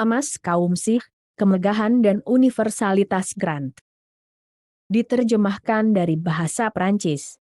Emas kaum Sikh, Kemegahan dan Universalitas Grant. Diterjemahkan dari bahasa Prancis.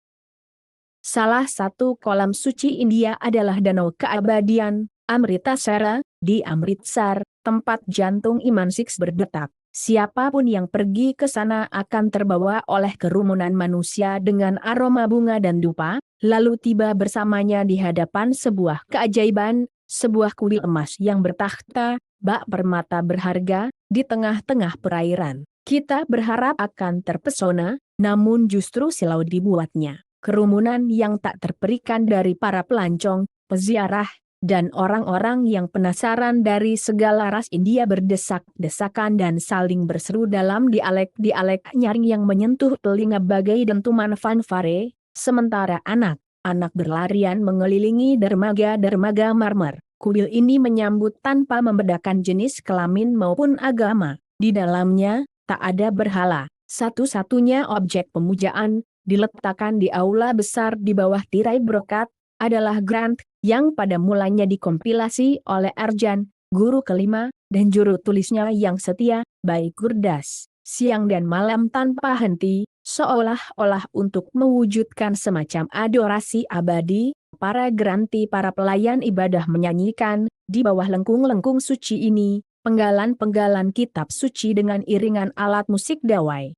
Salah satu kolam suci India adalah Danau Keabadian, Amritasara, di Amritsar, tempat jantung iman Sikhs berdetak. Siapapun yang pergi ke sana akan terbawa oleh kerumunan manusia dengan aroma bunga dan dupa, lalu tiba bersamanya di hadapan sebuah keajaiban, sebuah kuil emas yang bertakhta, bak permata berharga, di tengah-tengah perairan. Kita berharap akan terpesona, namun justru silau dibuatnya. Kerumunan yang tak terperikan dari para pelancong, peziarah, dan orang-orang yang penasaran dari segala ras India berdesak-desakan dan saling berseru dalam dialek-dialek nyaring yang menyentuh telinga bagai dentuman fanfare, sementara anak-anak berlarian mengelilingi dermaga-dermaga marmer. Kuil ini menyambut tanpa membedakan jenis kelamin maupun agama. Di dalamnya, tak ada berhala. Satu-satunya objek pemujaan, diletakkan di aula besar di bawah tirai brokat, adalah Grant, yang pada mulanya dikompilasi oleh Arjan, guru kelima, dan juru tulisnya yang setia, Bhai Gurdas, siang dan malam tanpa henti, seolah-olah untuk mewujudkan semacam adorasi abadi. Para Granti, para pelayan ibadah menyanyikan, di bawah lengkung-lengkung suci ini, penggalan-penggalan kitab suci dengan iringan alat musik dawai.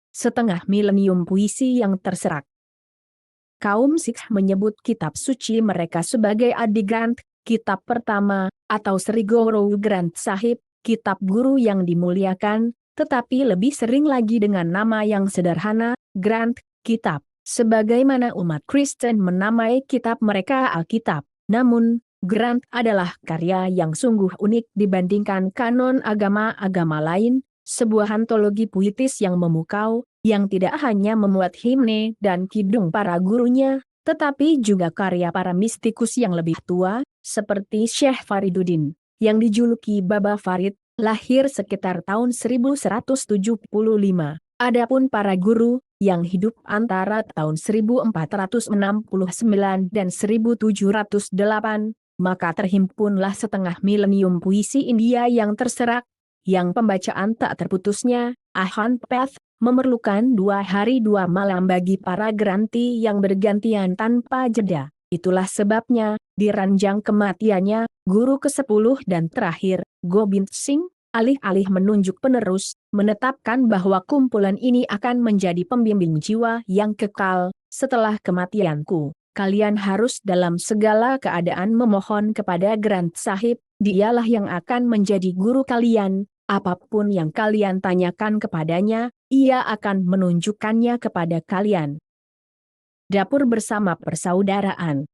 Setengah milenium puisi yang terserak. Kaum Sikh menyebut kitab suci mereka sebagai Adi Granth, kitab pertama, atau Sri Guru Granth Sahib, kitab guru yang dimuliakan, tetapi lebih sering lagi dengan nama yang sederhana, Granth, kitab. Sebagaimana umat Kristen menamai kitab mereka Alkitab. Namun, Granth adalah karya yang sungguh unik dibandingkan kanon agama-agama lain, sebuah antologi puitis yang memukau, yang tidak hanya memuat himne dan kidung para gurunya, tetapi juga karya para mistikus yang lebih tua, seperti Syekh Fariduddin, yang dijuluki Baba Farid, lahir sekitar tahun 1175. Adapun para guru, yang hidup antara tahun 1469 dan 1708, maka terhimpunlah setengah milenium puisi India yang terserak, yang pembacaan tak terputusnya, Ahant Path, memerlukan 2 hari 2 malam bagi para Granti yang bergantian tanpa jeda. Itulah sebabnya, di ranjang kematiannya, guru ke-10 dan terakhir, Gobind Singh, alih-alih menunjuk penerus, menetapkan bahwa kumpulan ini akan menjadi pembimbing jiwa yang kekal, setelah kematianku. Kalian harus dalam segala keadaan memohon kepada Granth Sahib, dialah yang akan menjadi guru kalian. Apapun yang kalian tanyakan kepadanya, ia akan menunjukkannya kepada kalian. Dapur bersama persaudaraan.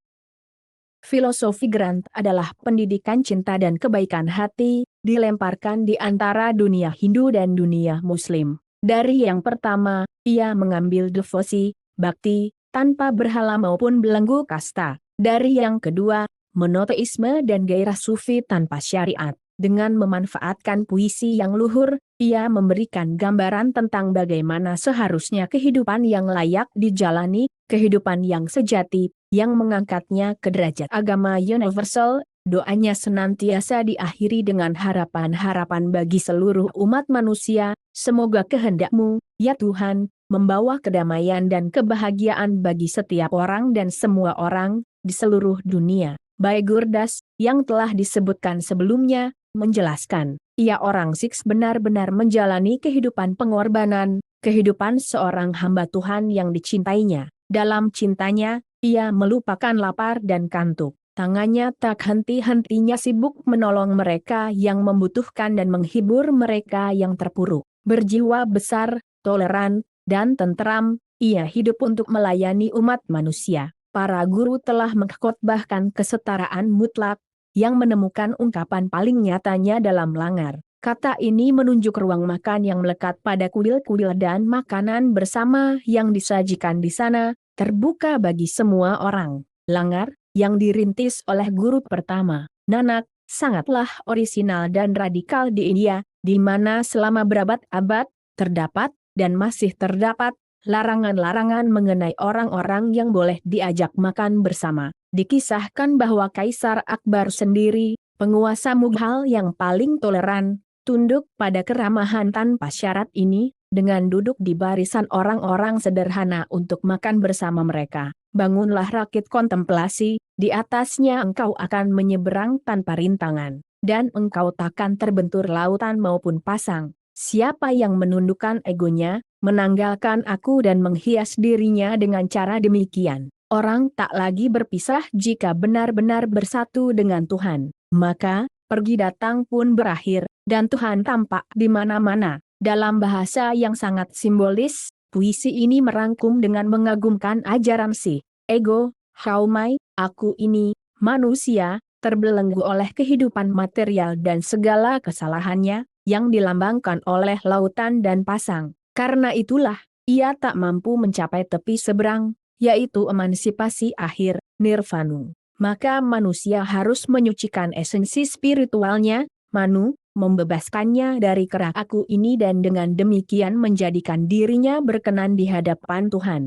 Filosofi Grant adalah pendidikan cinta dan kebaikan hati, dilemparkan di antara dunia Hindu dan dunia Muslim. Dari yang pertama, ia mengambil devosi, bakti, tanpa berhala maupun belenggu kasta. Dari yang kedua, monoteisme dan gairah sufi tanpa syariat. Dengan memanfaatkan puisi yang luhur, ia memberikan gambaran tentang bagaimana seharusnya kehidupan yang layak dijalani, kehidupan yang sejati, yang mengangkatnya ke derajat agama universal. Doanya senantiasa diakhiri dengan harapan-harapan bagi seluruh umat manusia, semoga kehendak-Mu, ya Tuhan, membawa kedamaian dan kebahagiaan bagi setiap orang dan semua orang, di seluruh dunia. Bhai Gurdas, yang telah disebutkan sebelumnya, menjelaskan, ia orang Sikh benar-benar menjalani kehidupan pengorbanan, kehidupan seorang hamba Tuhan yang dicintainya. Dalam cintanya, ia melupakan lapar dan kantuk. Tangannya tak henti-hentinya sibuk menolong mereka yang membutuhkan dan menghibur mereka yang terpuruk. Berjiwa besar, toleran, dan tentram, ia hidup untuk melayani umat manusia. Para guru telah mengkhotbahkan kesetaraan mutlak, yang menemukan ungkapan paling nyatanya dalam Langar. Kata ini menunjuk ruang makan yang melekat pada kuil-kuil dan makanan bersama yang disajikan di sana, terbuka bagi semua orang. Langar, yang dirintis oleh guru pertama, Nanak, sangatlah orisinal dan radikal di India, di mana selama berabad-abad, terdapat, dan masih terdapat, larangan-larangan mengenai orang-orang yang boleh diajak makan bersama. Dikisahkan bahwa Kaisar Akbar sendiri, Penguasa Mughal yang paling toleran, tunduk pada keramahan tanpa syarat ini, dengan duduk di barisan orang-orang sederhana untuk makan bersama mereka. Bangunlah rakit kontemplasi, di atasnya engkau akan menyeberang tanpa rintangan, dan engkau takkan terbentur lautan maupun pasang. Siapa yang menundukkan egonya, menanggalkan aku dan menghias dirinya dengan cara demikian, orang tak lagi berpisah jika benar-benar bersatu dengan Tuhan. Maka, pergi datang pun berakhir, dan Tuhan tampak di mana-mana. Dalam bahasa yang sangat simbolis, puisi ini merangkum dengan mengagumkan ajaran si ego, haumai, aku ini, manusia, terbelenggu oleh kehidupan material dan segala kesalahannya, yang dilambangkan oleh lautan dan pasang. Karena itulah, ia tak mampu mencapai tepi seberang, yaitu emansipasi akhir, nirvana. Maka manusia harus menyucikan esensi spiritualnya, manu, membebaskannya dari kerak aku ini dan dengan demikian menjadikan dirinya berkenan di hadapan Tuhan.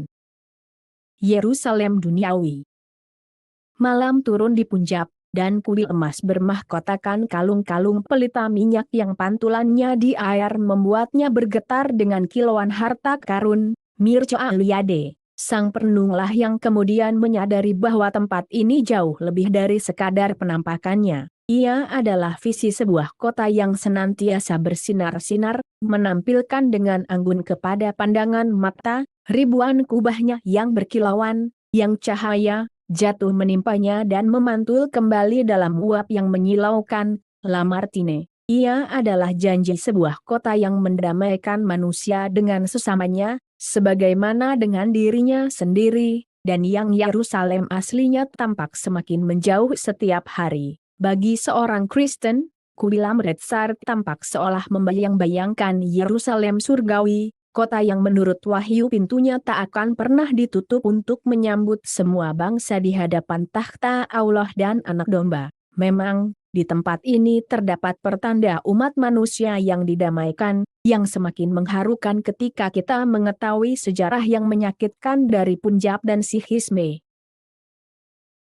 Yerusalem Duniawi. Malam turun di Punjab, dan kuil emas bermahkotakan kalung-kalung pelita minyak yang pantulannya di air membuatnya bergetar dengan kilauan harta karun. Mirza Aliade, sang perenunglah yang kemudian menyadari bahwa tempat ini jauh lebih dari sekadar penampakannya. Ia adalah visi sebuah kota yang senantiasa bersinar-sinar, menampilkan dengan anggun kepada pandangan mata, ribuan kubahnya yang berkilauan, yang cahaya jatuh menimpanya dan memantul kembali dalam uap yang menyilaukan. Lamartine, ia adalah janji sebuah kota yang mendamaikan manusia dengan sesamanya, sebagaimana dengan dirinya sendiri, dan yang Yerusalem aslinya tampak semakin menjauh setiap hari. Bagi seorang Kristen, kuil Amritsar tampak seolah membayang-bayangkan Yerusalem surgawi, kota yang menurut wahyu pintunya tak akan pernah ditutup untuk menyambut semua bangsa di hadapan takhta Allah dan Anak Domba. Memang, di tempat ini terdapat pertanda umat manusia yang didamaikan, yang semakin mengharukan ketika kita mengetahui sejarah yang menyakitkan dari Punjab dan Sikhisme.